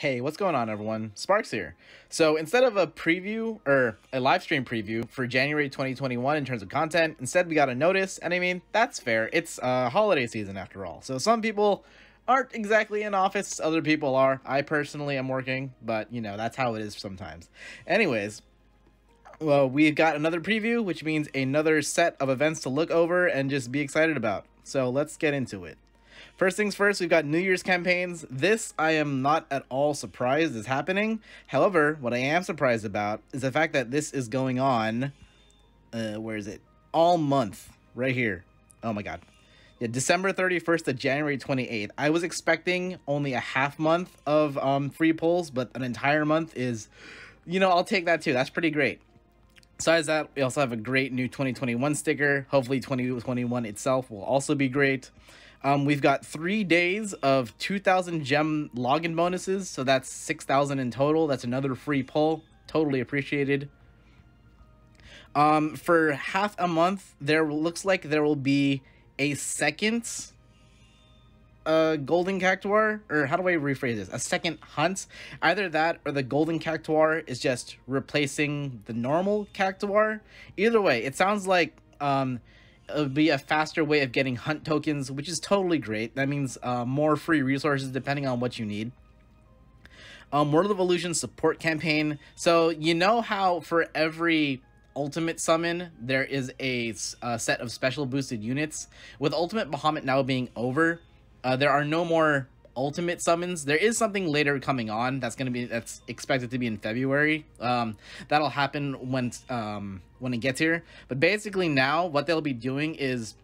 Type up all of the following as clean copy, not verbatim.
Hey, what's going on, everyone? Sparks here. So instead of a preview or a live stream preview for January 2021 in terms of content, instead we got a notice, and I mean, that's fair. It's holiday season after all. So some people aren't exactly in office, other people are. I personally am working, but you know, that's how it is sometimes. Anyways, well, we've got another preview, which means another set of events to look over and just be excited about. So let's get into it. First things first, we've got New Year's campaigns. This I am not at all surprised is happening. However, what I am surprised about is the fact that this is going on, where is it? All month, right here. Oh my god. Yeah, December 31st to January 28th. I was expecting only a half month of free polls, but an entire month is, you know, I'll take that too. That's pretty great. Besides that, we also have a great new 2021 sticker. Hopefully 2021 itself will also be great. We've got 3 days of 2,000 gem login bonuses, so that's 6,000 in total. That's another free pull. Totally appreciated. For half a month, there looks like there will be a second golden cactuar, or how do I rephrase this? A second hunt. Either that or the golden cactuar is just replacing the normal cactuar. Either way, it sounds like it would be a faster way of getting hunt tokens, which is totally great. That means more free resources depending on what you need. World of Evolution support campaign. So you know how for every ultimate summon there is a set of special boosted units. With Ultimate Bahamut now being over, there are no more ultimate summons. There is something later coming on that's expected to be in February. That'll happen when it gets here. But basically now what they'll be doing is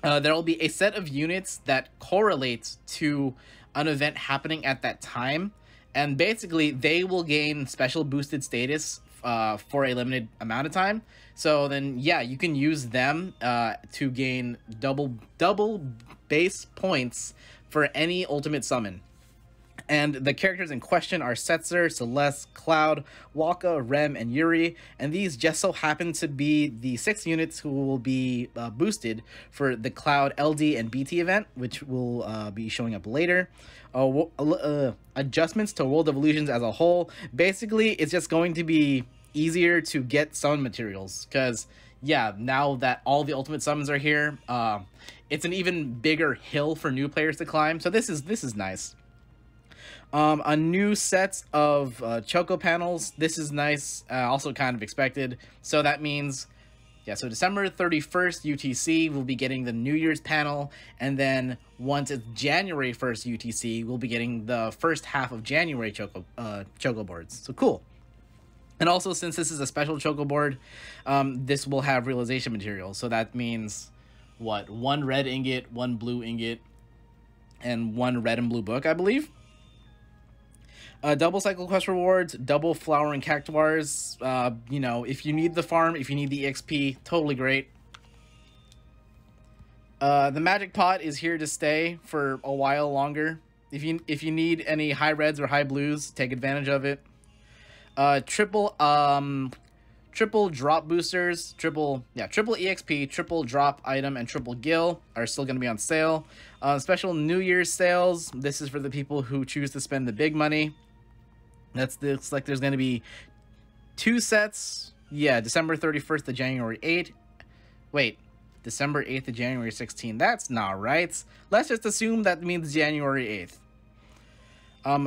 there'll be a set of units that correlates to an event happening at that time, and basically they will gain special boosted status for a limited amount of time. So then yeah, you can use them to gain double base points for any ultimate summon. And the characters in question are Setzer, Celeste, Cloud, Waka, Rem, and Yuri. And these just so happen to be the 6 units who will be boosted for the Cloud LD and BT event, which will be showing up later. Adjustments to World of Illusions as a whole. Basically, it's just going to be easier to get summon materials. Because, yeah, now that all the ultimate summons are here, it's an even bigger hill for new players to climb. So this is nice. A new set of Choco panels. This is nice. Also kind of expected. So that means, yeah, so December 31st UTC, we'll be getting the New Year's panel. And then once it's January 1st UTC, we'll be getting the first half of January Choco boards. So cool. And also, since this is a special Choco board, this will have realization materials. So that means, what, 1 red ingot, 1 blue ingot, and 1 red and blue book, I believe. Double cycle quest rewards, double flowering cactuars. You know, if you need the farm, if you need the XP, totally great. The magic pot is here to stay for a while longer. If you need any high reds or high blues, take advantage of it. Triple drop boosters, triple EXP, triple drop item, and triple gil are still going to be on sale. Special New Year's sales. This is for the people who choose to spend the big money. Looks like there's going to be 2 sets. Yeah, December 31st to January 8th. Wait, December 8th to January 16th. That's not right. Let's just assume that means January 8th.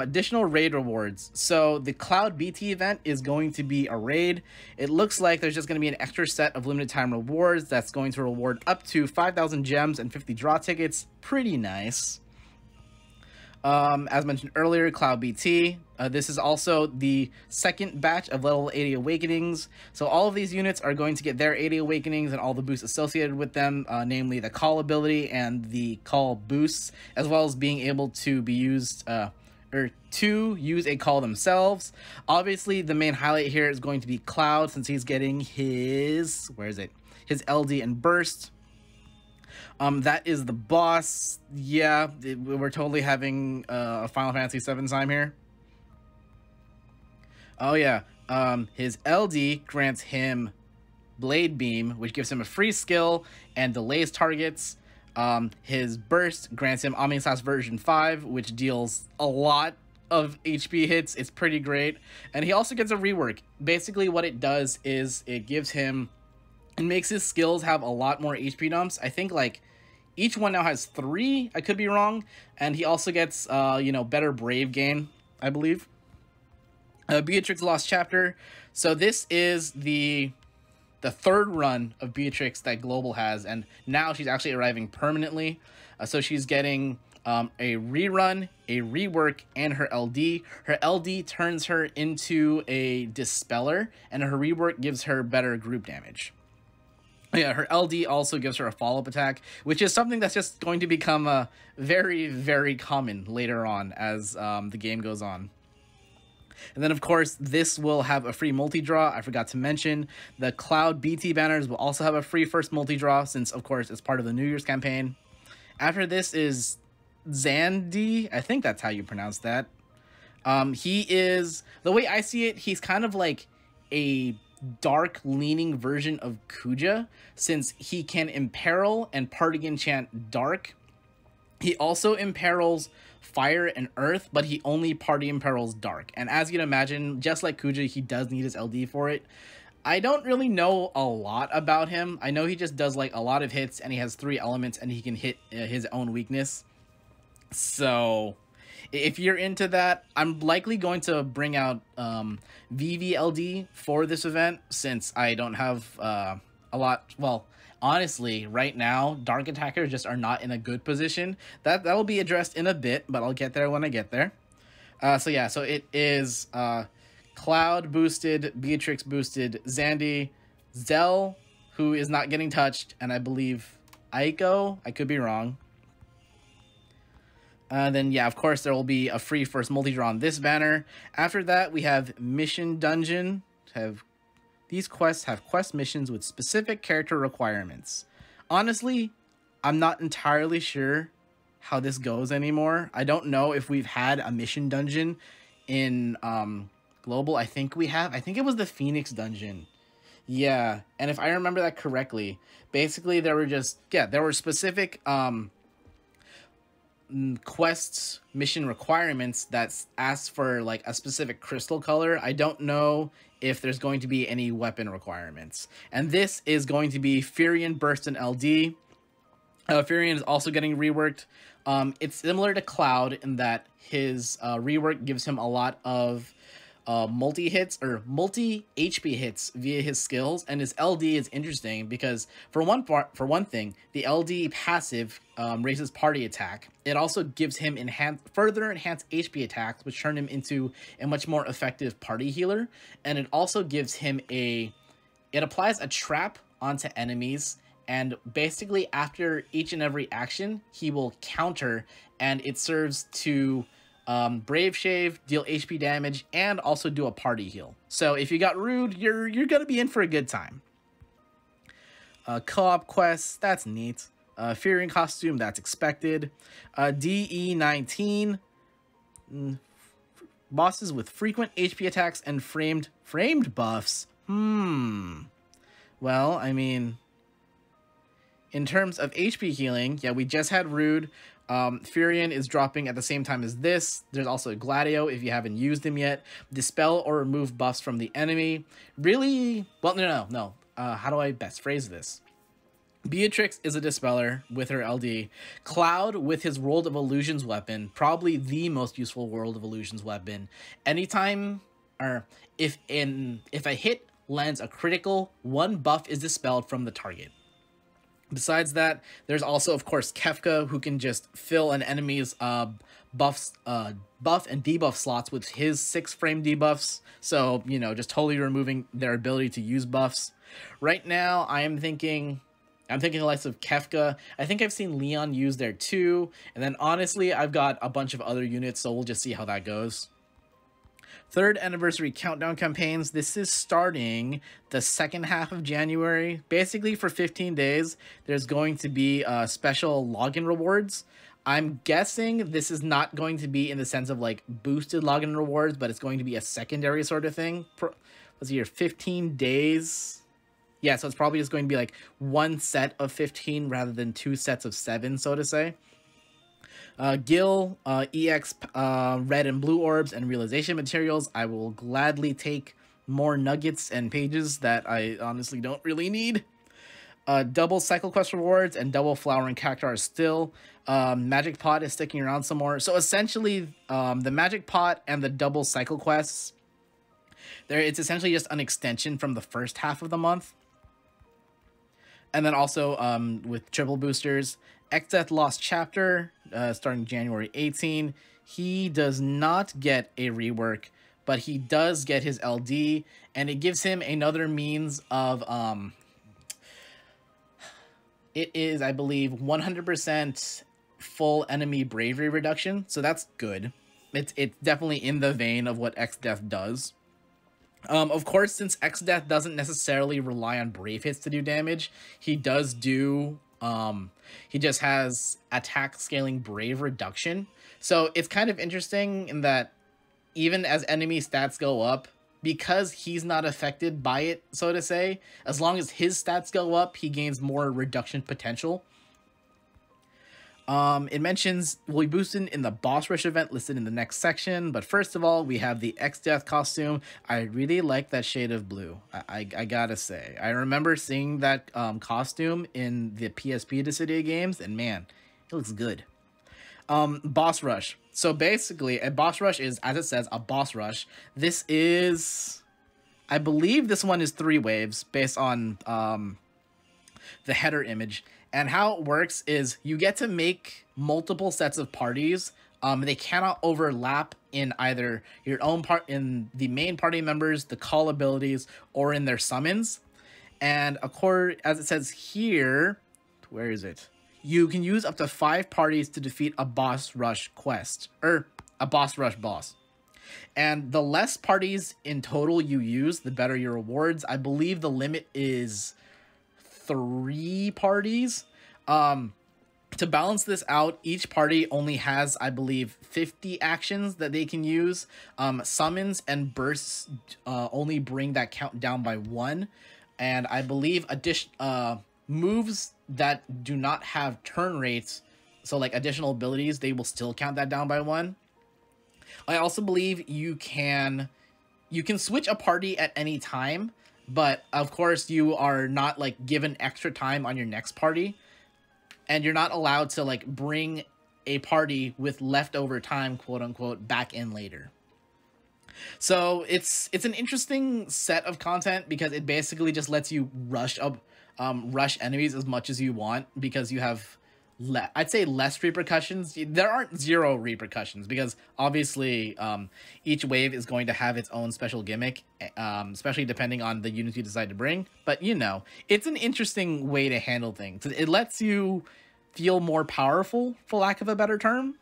Additional raid rewards. So the Cloud BT event is going to be a raid. It looks like there's just going to be an extra set of limited time rewards that's going to reward up to 5,000 gems and 50 draw tickets. Pretty nice. As mentioned earlier, Cloud BT. This is also the second batch of level 80 awakenings. So all of these units are going to get their 80 awakenings and all the boosts associated with them, namely the call ability and the call boosts, as well as being able to be used or to use a call themselves. Obviously, the main highlight here is going to be Cloud, since he's getting his, his LD and burst. That is the boss. Yeah, we're totally having a Final Fantasy VII time here. Oh yeah, his LD grants him Blade Beam, which gives him a free skill and delays targets. His burst grants him Omnislash version 5, which deals a lot of HP hits. It's pretty great. And he also gets a rework. Basically what it does is it gives him, it makes his skills have a lot more HP dumps. I think like each one now has 3, I could be wrong. And he also gets, you know, better Brave gain, I believe. Beatrix Lost Chapter. So this is the third run of Beatrix that Global has, and now she's actually arriving permanently. So she's getting a rerun, a rework, and her LD. Her LD turns her into a Dispeller, and her rework gives her better group damage. Yeah, her LD also gives her a follow-up attack, which is something that's just going to become very, very common later on as the game goes on. And then, of course, this will have a free multi-draw. I forgot to mention the Cloud BT banners will also have a free first multi-draw since, of course, it's part of the New Year's campaign. After this is Zandi. I think that's how you pronounce that. He is, the way I see it, he's kind of like a dark-leaning version of Kuja since he can imperil and party enchant dark. He also imperils fire and earth, but he only party imperils dark. And as you can imagine, just like Kuja, he does need his LD for it. I don't really know a lot about him. I know he just does like a lot of hits, and he has 3 elements, and he can hit his own weakness. So if you're into that, I'm likely going to bring out VVLD for this event since I don't have a lot. Well, honestly, right now, Dark Attackers just are not in a good position. That will be addressed in a bit, but I'll get there when I get there. So yeah, so it is Cloud boosted, Beatrix boosted, Zandi, Zell, who is not getting touched, and I believe Aiko. I could be wrong. Then, yeah, of course, there will be a free first multi-draw on this banner. After that, we have Mission Dungeon. These quests have quest missions with specific character requirements. Honestly, I'm not entirely sure how this goes anymore. I don't know if we've had a mission dungeon in Global. I think we have. I think it was the Phoenix Dungeon. Yeah, and if I remember that correctly, basically there were just, yeah, there were specific quests, mission requirements that asked for like a specific crystal color. I don't know if there's going to be any weapon requirements. And this is going to be Furion Burst and LD. Furion is also getting reworked. It's similar to Cloud in that his rework gives him a lot of multi-hits or multi-HP hits via his skills, and his LD is interesting because for one thing, the LD passive raises party attack. It also gives him further enhanced HP attacks, which turn him into a much more effective party healer, and it also gives him it applies a trap onto enemies, and basically after each and every action, he will counter, and it serves to Brave Shave, deal HP damage, and also do a party heal. So if you got Rude, you're gonna be in for a good time. Co-op quests, that's neat. Furion costume, that's expected. DE19, bosses with frequent HP attacks and framed buffs. Well, I mean, in terms of HP healing, yeah, we just had Rude. Furion is dropping at the same time as this. There's also Gladio if you haven't used him yet. Dispel or remove buffs from the enemy. Really? Well, no. How do I best phrase this? Beatrix is a Dispeller with her LD. Cloud with his World of Illusions weapon. Probably the most useful World of Illusions weapon. Anytime, or if a hit lands a critical, 1 buff is dispelled from the target. Besides that, there's also, of course, Kefka, who can just fill an enemy's buff and debuff slots with his 6 frame debuffs. So, you know, just totally removing their ability to use buffs. Right now, I'm thinking the likes of Kefka. I think I've seen Leon use there too. And then, honestly, I've got a bunch of other units, so we'll just see how that goes. 3rd anniversary countdown campaigns. This is starting the second half of January. Basically, for 15 days, there's going to be special login rewards. I'm guessing this is not going to be in the sense of like boosted login rewards, but it's going to be a secondary sort of thing. Let's see here, 15 days. Yeah, so it's probably just going to be like 1 set of 15 rather than 2 sets of 7, so to say. Gil, EX, red and blue orbs, and realization materials. I will gladly take more nuggets and pages that I honestly don't really need. Double cycle quest rewards and double flowering cactuar still. Magic pot is sticking around some more. So essentially, the magic pot and the double cycle quests, it's essentially just an extension from the first half of the month. And then also with triple boosters, Xdeath Lost Chapter, starting January 18. He does not get a rework, but he does get his LD, and it gives him another means of it is, I believe, 100% full enemy bravery reduction, so that's good. It's definitely in the vein of what Xdeath does. Of course, since Xdeath doesn't necessarily rely on brave hits to do damage, he does do, he just has attack scaling brave reduction. So it's kind of interesting in that even as enemy stats go up, because he's not affected by it, so to say, as long as his stats go up, he gains more reduction potential. It mentions will be boosted in the boss rush event listed in the next section, but first of all, we have the Xdeath costume. I really like that shade of blue. I gotta say, I remember seeing that costume in the PSP Dissidia games, and man, it looks good. Boss rush. So basically, a boss rush is, as it says, a boss rush. This is, I believe this one is 3 waves based on the header image. And how it works is you get to make multiple sets of parties. They cannot overlap in either your own part, in the main party members, the call abilities, or in their summons. And as it says here, where is it? You can use up to 5 parties to defeat a boss rush quest, or a boss rush boss. And the less parties in total you use, the better your rewards. I believe the limit is 3 parties. To balance this out, each party only has, I believe, 50 actions that they can use. Summons and bursts only bring that count down by 1. And I believe moves that do not have turn rates, so like additional abilities, they will still count that down by 1. I also believe you can switch a party at any time, but of course you are not like given extra time on your next party, and you're not allowed to like bring a party with leftover time, quote unquote, back in later. So it's an interesting set of content because it basically just lets you rush enemies as much as you want, because you have I'd say less repercussions. There aren't 0 repercussions because obviously each wave is going to have its own special gimmick, especially depending on the units you decide to bring. But you know, it's an interesting way to handle things. It lets you feel more powerful, for lack of a better term.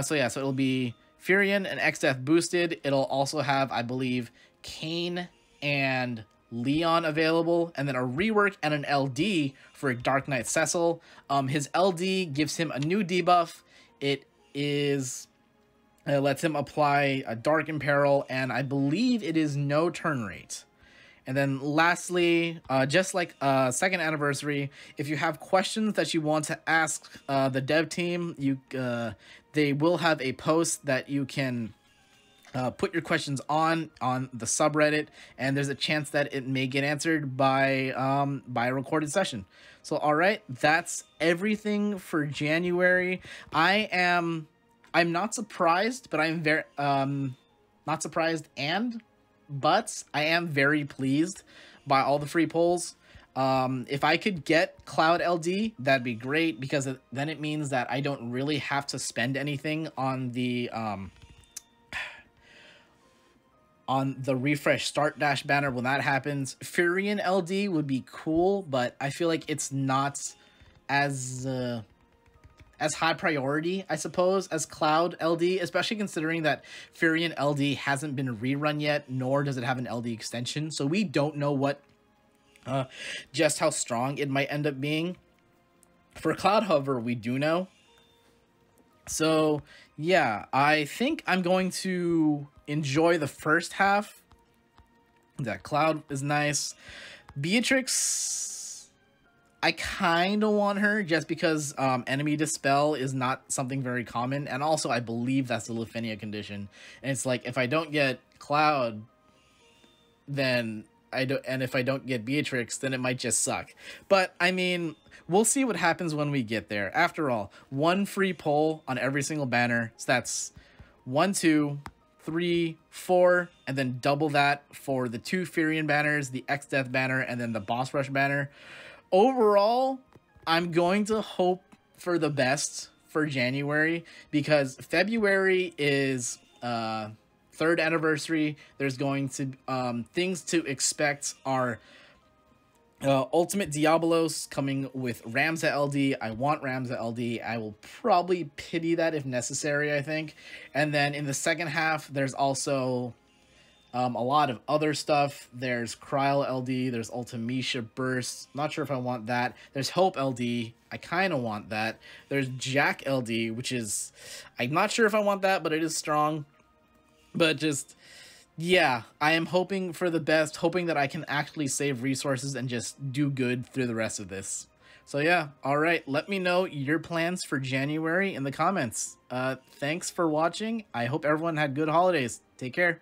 So yeah, so it'll be Furion and Xdeath boosted. It'll also have, I believe, Kane and Leon available, and then a rework and an LD for Dark Knight Cecil. His LD gives him a new debuff. It lets him apply a Dark Imperil, and I believe it is no turn rate. And then lastly, just like second anniversary, if you have questions that you want to ask the dev team, they will have a post that you can put your questions on the subreddit, and there's a chance that it may get answered by a recorded session. So all right, that's everything for January. I'm not surprised, but I'm very not surprised, but I am very pleased by all the free polls. If I could get Cloud LD, that'd be great, because then it means that I don't really have to spend anything on the refresh start dash banner when that happens. Furion LD would be cool, but I feel like it's not as high priority, I suppose, as Cloud LD, especially considering that Furion LD hasn't been rerun yet, nor does it have an LD extension, so we don't know what just how strong it might end up being. For Cloud, however, we do know. So yeah, I think I'm going to enjoy the first half. That Cloud is nice. Beatrix, I kind of want her just because enemy dispel is not something very common, and also I believe that's the Lifinia condition. And it's like if I don't get Cloud, then I don't, and if I don't get Beatrix, then it might just suck. But I mean, we'll see what happens when we get there. After all, 1 free pull on every single banner, so that's 1, 2, 3, 4, and then double that for the 2 Furion banners, the X-Death banner, and then the Boss Rush banner. Overall, I'm going to hope for the best for January, because February is 3rd anniversary. There's going to things to expect are Ultimate Diabolos coming with Ramza LD. I want Ramza LD. I will probably pity that if necessary, I think. And then in the second half, there's also a lot of other stuff. There's Kryl LD, there's Ultimecia Burst, not sure if I want that. There's Hope LD, I kind of want that. There's Jack LD, which is, I'm not sure if I want that, but it is strong. But just, yeah, I am hoping for the best, hoping that I can actually save resources and just do good through the rest of this. So yeah, alright, let me know your plans for January in the comments. Thanks for watching. I hope everyone had good holidays. Take care.